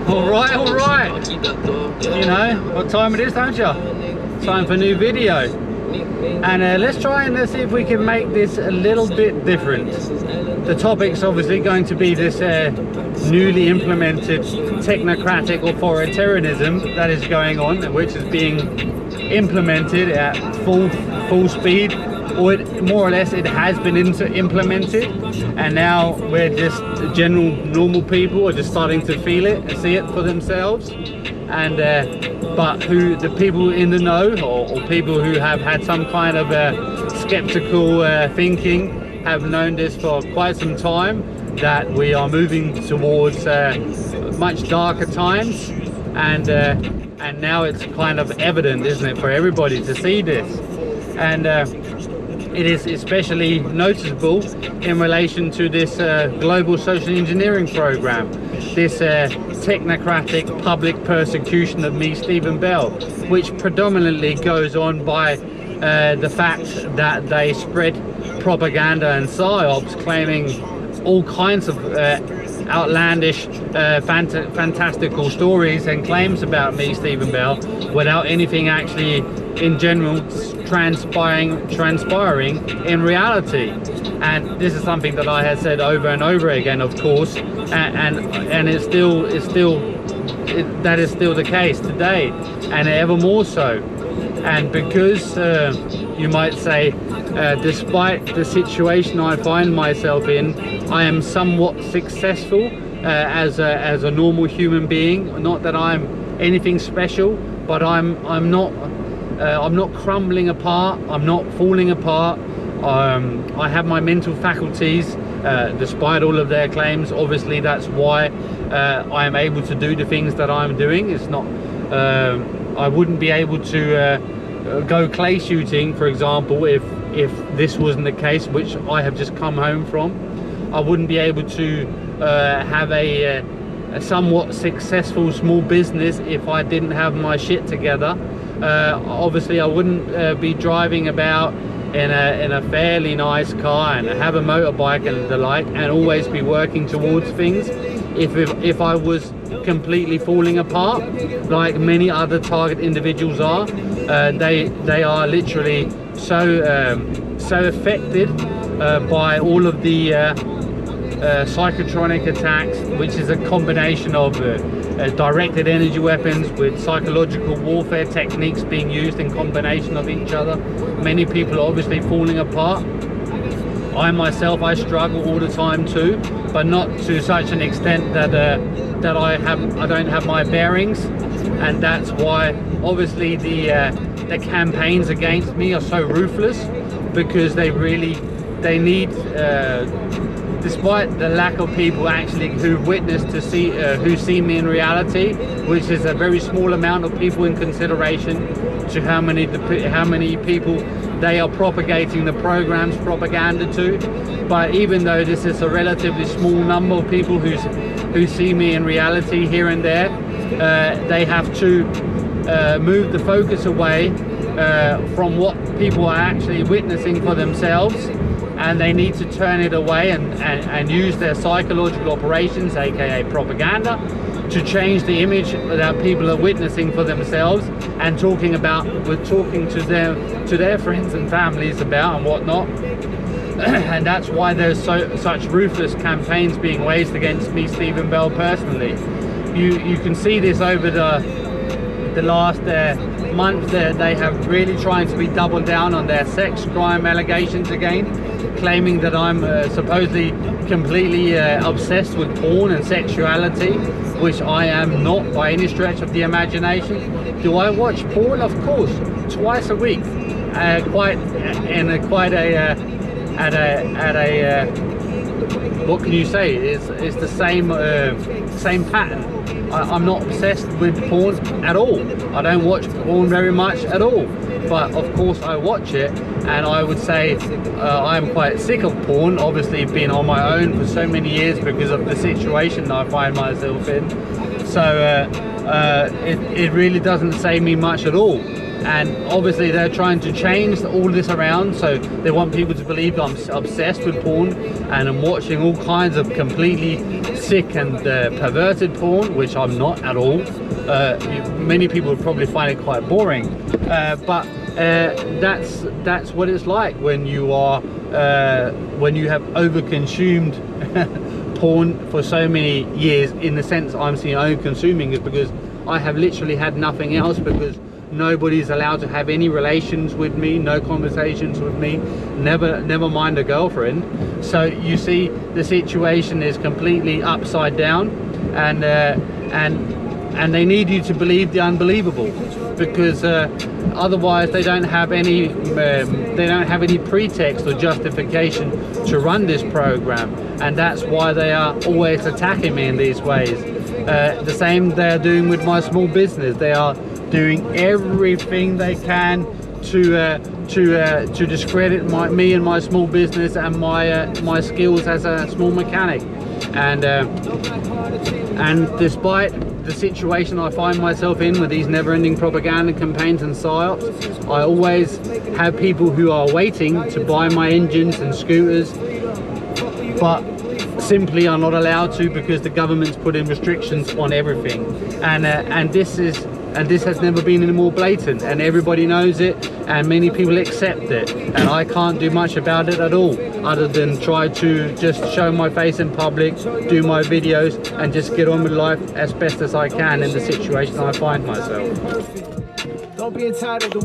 All right. You know what time it is, don't you? Time for a new video. And let's try and see if we can make this a little bit different. The topic's obviously going to be this newly implemented technocratic authoritarianism that is going on, which is being implemented at full speed, or more or less it has been implemented, and now we're just general normal people are just starting to feel it and see it for themselves. And but who the people in the know, or people who have had some kind of skeptical thinking, have known this for quite some time, that we are moving towards much darker times, and now it's kind of evident, isn't it, for everybody to see this. And it is especially noticeable in relation to this global social engineering program, this technocratic public persecution of me, Stephen Bell, which predominantly goes on by the fact that they spread propaganda and psyops claiming all kinds of outlandish fantastical stories and claims about me, Stephen Bell, without anything actually in general transpiring in reality. And this is something that I have said over and over again, of course, and that is still the case today, and ever more so. And because you might say, despite the situation I find myself in, I am somewhat successful as a normal human being. Not that I'm anything special, but I'm not crumbling apart. I'm not falling apart. I have my mental faculties, despite all of their claims. Obviously, that's why I am able to do the things that I'm doing. It's not. I wouldn't be able to go clay shooting, for example, if this wasn't the case, which I have just come home from. I wouldn't be able to have a somewhat successful small business if I didn't have my shit together. Obviously, I wouldn't be driving about in a fairly nice car and have a motorbike and the like, and always be working towards things if I was completely falling apart, like many other target individuals are. They are literally so affected by all of the psychotronic attacks, which is a combination of directed energy weapons with psychological warfare techniques being used in combination of each other. Many people are obviously falling apart. I myself, I struggle all the time too, but not to such an extent that I don't have my bearings. And that's why obviously the campaigns against me are so ruthless, because they need, despite the lack of people actually who've witnessed who see me in reality, which is a very small amount of people in consideration to how many people they are propagating the program's propaganda to. But even though this is a relatively small number of people who see me in reality here and there, they have to move the focus away from what people are actually witnessing for themselves, and they need to turn it away and use their psychological operations, aka propaganda, to change the image that people are witnessing for themselves and talking to their friends and families about and whatnot. And that's why there's such ruthless campaigns being waged against me, Stephen Bell, personally. You can see this over the last month. They have really trying to be doubled down on their sex crime allegations again, claiming that I'm supposedly completely obsessed with porn and sexuality, which I am not by any stretch of the imagination. Do I watch porn? Of course, twice a week, what can you say? It's the same pattern. I'm not obsessed with porn at all. I don't watch porn very much at all, but of course I watch it, and I would say I'm quite sick of porn, obviously being on my own for so many years because of the situation I find myself in. So it really doesn't say me much at all. and obviously they're trying to change all this around, so they want people to believe I'm obsessed with porn and I'm watching all kinds of completely sick and perverted porn, which I'm not at all. Many people would probably find it quite boring, but that's what it's like when you are when you have overconsumed porn for so many years. In the sense I'm seeing over-consuming is because I have literally had nothing else, because nobody's allowed to have any relations with me, no conversations with me, never mind a girlfriend. So you see, the situation is completely upside down, and they need you to believe the unbelievable, because otherwise they don't have any pretext or justification to run this program, and that's why they are always attacking me in these ways. The same they're doing with my small business. They are doing everything they can to discredit me and my small business and my skills as a small mechanic. And despite the situation I find myself in with these never-ending propaganda campaigns and psyops, I always have people who are waiting to buy my engines and scooters, but simply are not allowed to because the government's put in restrictions on everything. And this has never been any more blatant, and everybody knows it, and many people accept it, and I can't do much about it at all, other than try to just show my face in public, do my videos, and just get on with life as best as I can in the situation I find myself. Don't be entitled to